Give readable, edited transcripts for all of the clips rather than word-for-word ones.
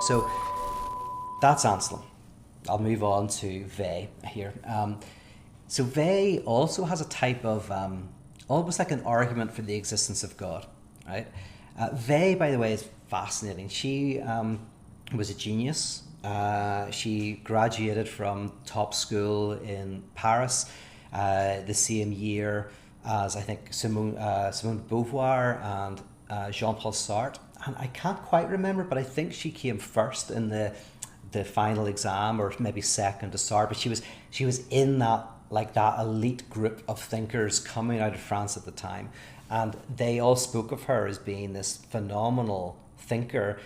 So that's Anselm. I'll move on to Weil here. So Weil also has a type of, almost like an argument for the existence of God, right? Weil, by the way, is fascinating. She was a genius. She graduated from top school in Paris the same year as, I think, Simone Beauvoir and Jean-Paul Sartre. And I can't quite remember, but I think she came first in the final exam, or maybe second to Sartre. But she was in that elite group of thinkers coming out of France at the time, and they all spoke of her as being this phenomenal thinker,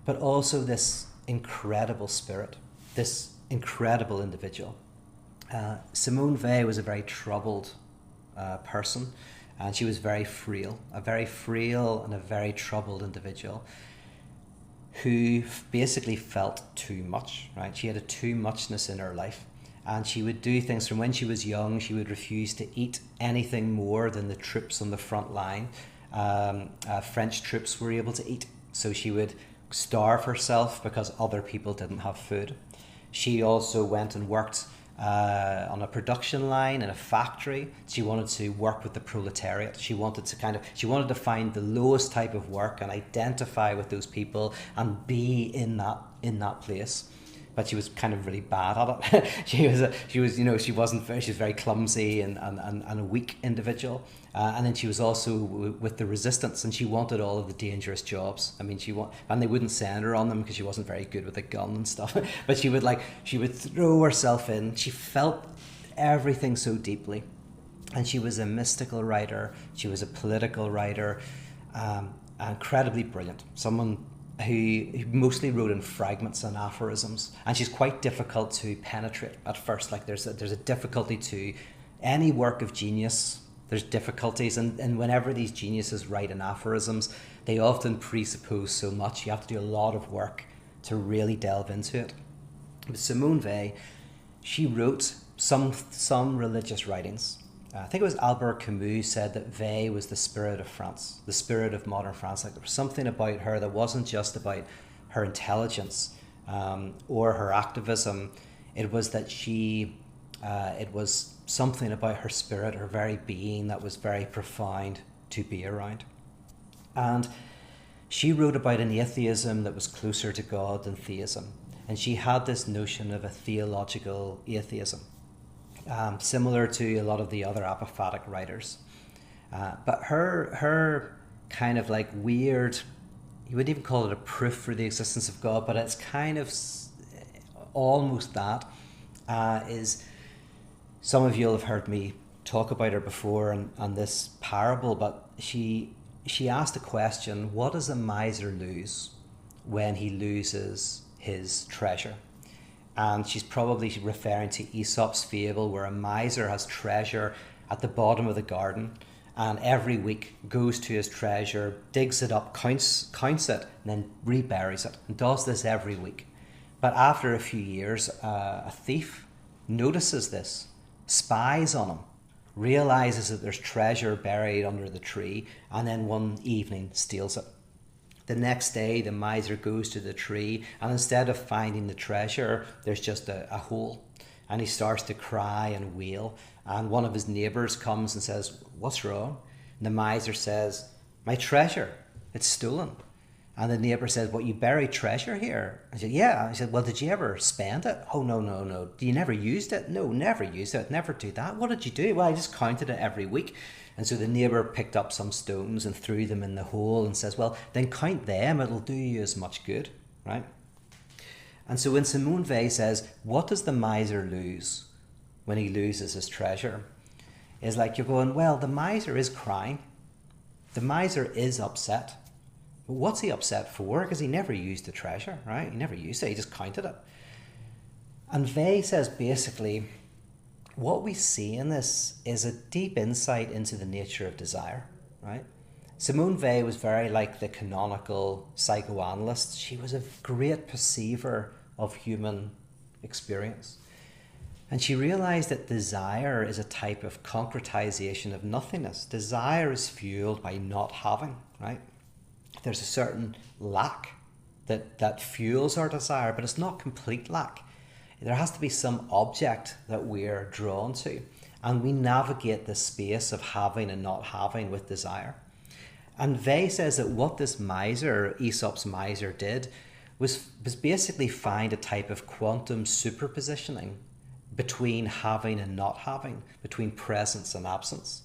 but also this incredible spirit, this incredible individual. Simone Weil was a very troubled person, and she was very frail and a very troubled individual who basically felt too much, right? She had a too muchness in her life, and she would do things. From when she was young, she would refuse to eat anything more than the troops on the front line. French troops were able to eat, so she would starve herself because other people didn't have food. She also went and worked on a production line in a factory. She wanted to work with the proletariat. She wanted to find the lowest type of work and identify with those people and be in that place. But she was kind of really bad at it. she was very clumsy and a weak individual. And then she was also with the resistance, and she wanted all of the dangerous jobs. I mean, and they wouldn't send her on them because she wasn't very good with a gun and stuff. But she would throw herself in. She felt everything so deeply. And she was a mystical writer. She was a political writer, incredibly brilliant. Someone who mostly wrote in fragments and aphorisms, and she's quite difficult to penetrate at first. Like there's a difficulty to any work of genius. There's difficulties, and whenever these geniuses write in aphorisms, they often presuppose so much. You have to do a lot of work to really delve into it. But Simone Weil, she wrote some religious writings. I think it was Albert Camus said that Weil was the spirit of France, the spirit of modern France. Like there was something about her that wasn't just about her intelligence or her activism. It was that it was something about her spirit, her very being, that was very profound to be around. And she wrote about an atheism that was closer to God than theism. And she had this notion of a theological atheism, similar to a lot of the other apophatic writers. But her kind of like weird, you wouldn't even call it a proof for the existence of God, but it's kind of almost that, is, some of you will have heard me talk about her before on this parable, but she asked the question, what does a miser lose when he loses his treasure? And she's probably referring to Aesop's fable, where a miser has treasure at the bottom of the garden, and every week goes to his treasure, digs it up, counts it, and then reburies it, and does this every week. But after a few years, a thief notices this, spies on him, realizes that there's treasure buried under the tree, and then one evening steals it. The next day, the miser goes to the tree, and instead of finding the treasure, there's just a hole. And he starts to cry and wail. And one of his neighbours comes and says, "What's wrong?" And the miser says, "My treasure, it's stolen." And the neighbour says, "What, you buried treasure here?" I said, "Yeah." I said, "Well, did you ever spend it?" "Oh, no. You never used it?" "No, never used it. Never do that." "What did you do?" "Well, I just counted it every week." And so the neighbour picked up some stones and threw them in the hole and says, "Well, then count them. It'll do you as much good," right? And so when Simone Weil says, what does the miser lose when he loses his treasure? Is like you're going, well, the miser is crying. The miser is upset. But what's he upset for? Because he never used the treasure, right? He never used it. He just counted it. And Weil says basically, what we see in this is a deep insight into the nature of desire, right? Simone Weil was very like the canonical psychoanalyst. She was a great perceiver of human experience. And she realized that desire is a type of concretization of nothingness. Desire is fueled by not having, right? There's a certain lack that fuels our desire, but it's not complete lack. There has to be some object that we're drawn to, and we navigate the space of having and not having with desire. And Weil says that what this miser, Aesop's miser, did was basically find a type of quantum superpositioning between having and not having, between presence and absence.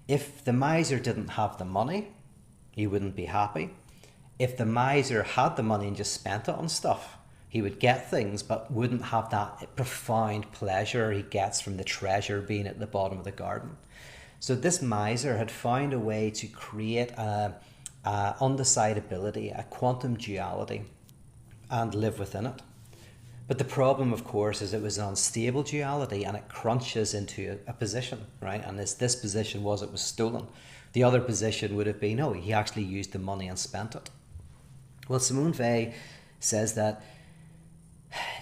If the miser didn't have the money, he wouldn't be happy. If the miser had the money and just spent it on stuff, he would get things but wouldn't have that profound pleasure he gets from the treasure being at the bottom of the garden. So this miser had found a way to create a undecidability, a quantum duality, and live within it. But the problem, of course, is it was an unstable duality, and it crunches into a position, right? And this position was it was stolen. The other position would have been, no, he actually used the money and spent it. Well, Simone Weil says that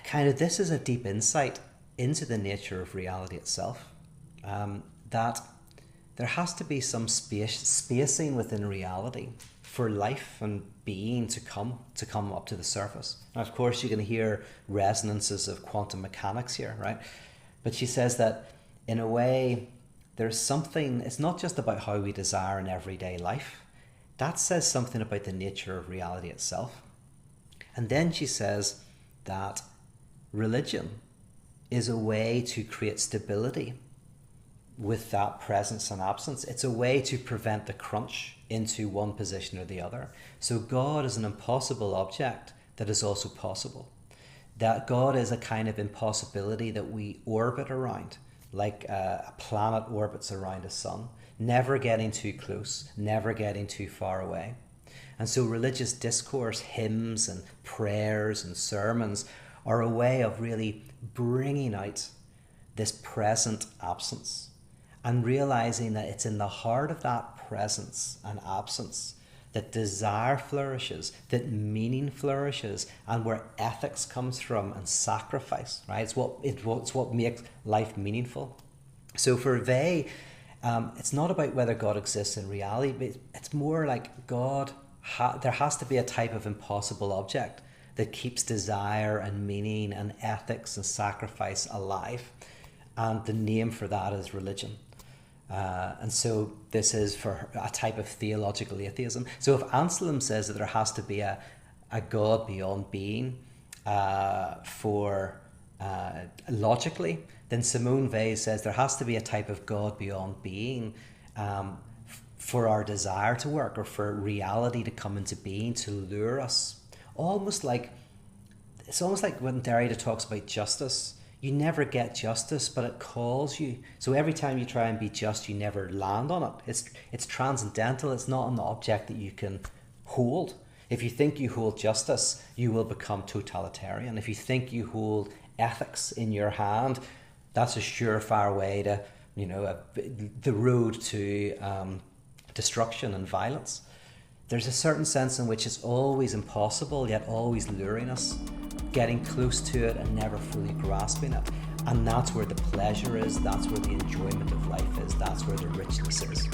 kind of this is a deep insight into the nature of reality itself, that there has to be some spacing within reality for life and being to come up to the surface. Now, of course, you're going to hear resonances of quantum mechanics here, right? But she says that in a way, there's something, it's not just about how we desire in everyday life. That says something about the nature of reality itself. And then she says that religion is a way to create stability with that presence and absence. It's a way to prevent the crunch into one position or the other. So God is an impossible object that is also possible. That God is a kind of impossibility that we orbit around, like a planet orbits around a sun, never getting too close, never getting too far away. And so religious discourse, hymns and prayers and sermons are a way of really bringing out this present absence and realizing that it's in the heart of that presence and absence that desire flourishes, that meaning flourishes, and where ethics comes from and sacrifice, right? It's what makes life meaningful. So for Weil, it's not about whether God exists in reality, but it's more like God, there has to be a type of impossible object that keeps desire and meaning and ethics and sacrifice alive. And the name for that is religion. And so this is for a type of theological atheism. So if Anselm says that there has to be a God beyond being logically, then Simone Weil says there has to be a type of God beyond being for our desire to work, or for reality to come into being, to lure us. It's almost like when Derrida talks about justice. You never get justice, but it calls you. So every time you try and be just, you never land on it. It's transcendental. It's not an object that you can hold. If you think you hold justice, you will become totalitarian. If you think you hold ethics in your hand, that's a surefire way to, the road to destruction and violence. There's a certain sense in which it's always impossible, yet always luring us, getting close to it and never fully grasping it. And that's where the pleasure is, that's where the enjoyment of life is, that's where the richness is.